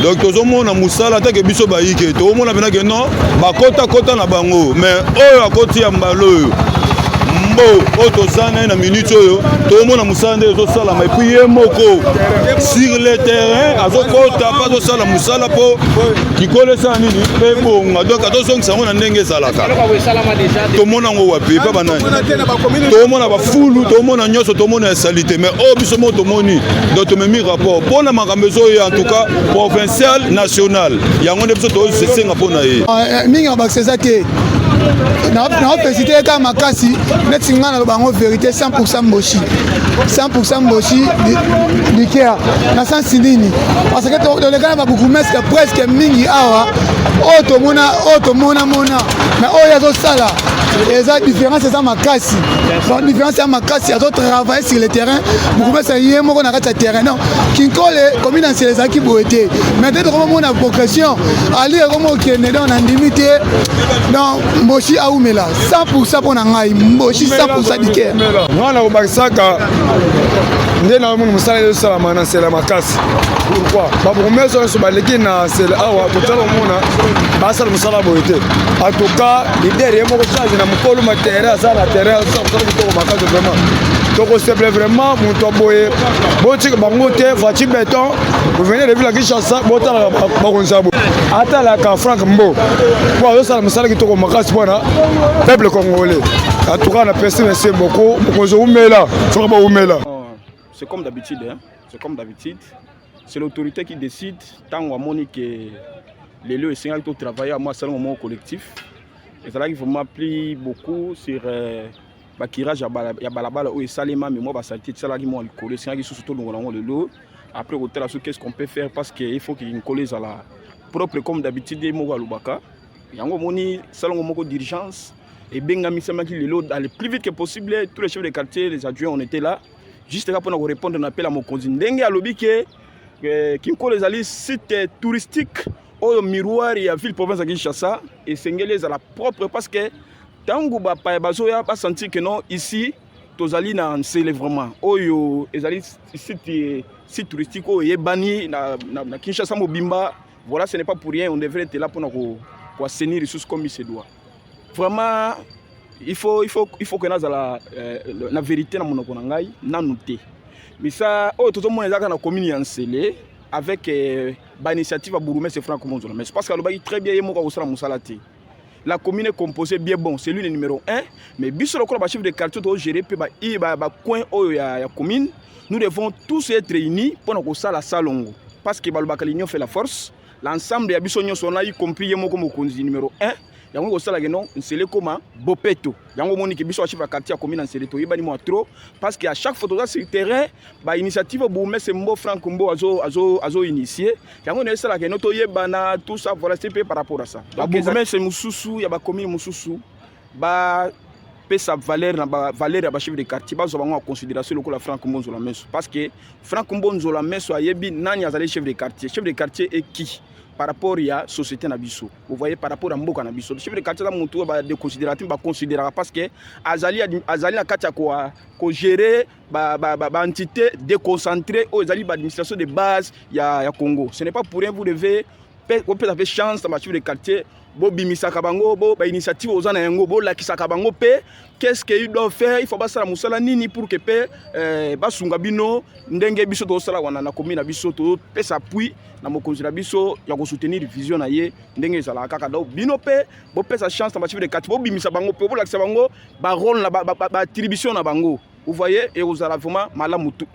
Donc tozomona musala take biso bayike tozomona pena que non bakota na bango mais oyo akoti ya mbalo Otosana na minute oyo tozomona musala nde ezosalama et puis ye moko sur le terrain azokota pa azosala musala po kikolesa nini mpe bonga donc atozongisa yango na ndenge ezalaka tomona yango wapi pa banani tomona bafulu tomona nyonso tomona esalite mais oyo biso mo tomoni donc tomemi rapport mpona makambo ezoyo en tout cas provincial national yango nde biso tosesenga mpona ye mingi bakiseza te na pesite eka makasi neti nga na bango vérité 100% mboshi 100% mboshi likea na sansi nini parce que tolekana babukumeske presque mingi awa oyo tomona mais oyo azosala eza différence eza makasi donc différence ya makasi azotravaille sur le terrain bukumeske ye moko na kati ya terrain non kinkole commune ancienne ezalaki boye te mais te tokomona progression ali ekomo okende donc na ndimi te donc mboshi aumela 100% mpona ngai mboshi 100% dikea mwana kobakisaka nde na mona mosala ezosalama na nsele makasi pourquoi babukumeso nyonso baleki na nsele awa totala omona basala mosala boye te en tout cas lider ye moko change na mokolo matere asala na terrain asala mosala kitoko makasi vraiment tokoseble vraiment moto aboye botika bango te vati beton bovenir devila Kinshasa botalaka bakonzi ya boye atalaka Frank Mbo po azosala mosala kitoko makasi mpona peuple congolais en tout cas na pesi merci beaucoup mokonzi oumela soka baumela. C'est comme d'habitude, hein? C'est comme d'habitude. C'est l'autorité qui décide. Tant qu'on a que les lieux sont au travail, à moi, c'est un moment collectif. Et c'est là qu'il faut m'appeler beaucoup sur le tirage à Balabala ou Salima, mais moi, c'est là qu'il m'a collé. C'est là qu'il faut surtout nous le lot. Après, qu'est-ce qu'on peut faire parce qu'il faut qu'il y ait une collège à la propre, comme d'habitude, des mots à Lubaka. Il y a un moment d'urgence. Et bien, dans le plus vite que possible, tous les chefs de quartier, les adjoints, on était là. Juste là pour répondre à un appel à mon cousin. Ndenge à l'objet que Kinko les alliés site touristique au miroir et à ville province de Kinshasa et Sengele à la propre parce que tango ba pa bazoya pas sentir que non ici tozali na nsele vraiment oyo ezali site touristique au yebani na Kinshasa mobimba voilà ce n'est pas pour rien on devrait être là pour assainir les ressources comme il se doit vraiment. Il faut que nous la vérité dans mon okonangai na noté. Mais ça tout le monde est dans la commune Yansele avec l'initiative à Bourgoumès et Franck Monzola. Mais je pense qu'elle va très bien la commune est composée bien bon, c'est lui le numéro 1, mais biso le chef de quartier doit gérer coin la commune. Nous devons tous être réunis pour nous faire la salongo parce que l'union fait la force. L'ensemble des bisognos sont là y compris comme numéro 1. Yango ko sala non c'est le comment bopeto yango moni ke biso chef de quartier commune en Séléto yebani mo trop parce que à chaque fois sur le terrain ba initiative Boumé c'est Mbo Franck Mbo azo initié yango ne sala ke noto yebana tout ça voilà c'est par rapport à ça donc Boumé c'est mususu ya ba commune mususu ba pesa valeur na ba valeur ya ba chef de quartier ba zo bango en considération le la Franck Mbo Nzola Meso parce que Franck Mbo Nzola Meso ayebi nani azali chef de quartier et qui par rapport à la société Nabiso. Vous voyez, par rapport à Mboka Nabiso. Le chef de quartier, de considératif, considérera parce que Azali a katia ko gérer entité déconcentrée aux administration de base ya Congo. Ce n'est pas pour rien vous devez avoir chance dans le chef de quartier. Bo bimisa kabango bo ba initiative aux ana yango bo la kisaka bango pe qu'est-ce qu'il doit faire il faut ba sala musala nini pour que pe ba sunga bino ndenge biso to sala wana na commune biso to pe s'appuie na mokonzi na biso ya ko soutenir vision na ye ndenge sala kaka do bino pe bo pe sa chance na chef de quartier bo bimisa bango pe bo la kisaka bango ba rôle na ba attribution na bango vous voyez et vous allez vraiment malamutu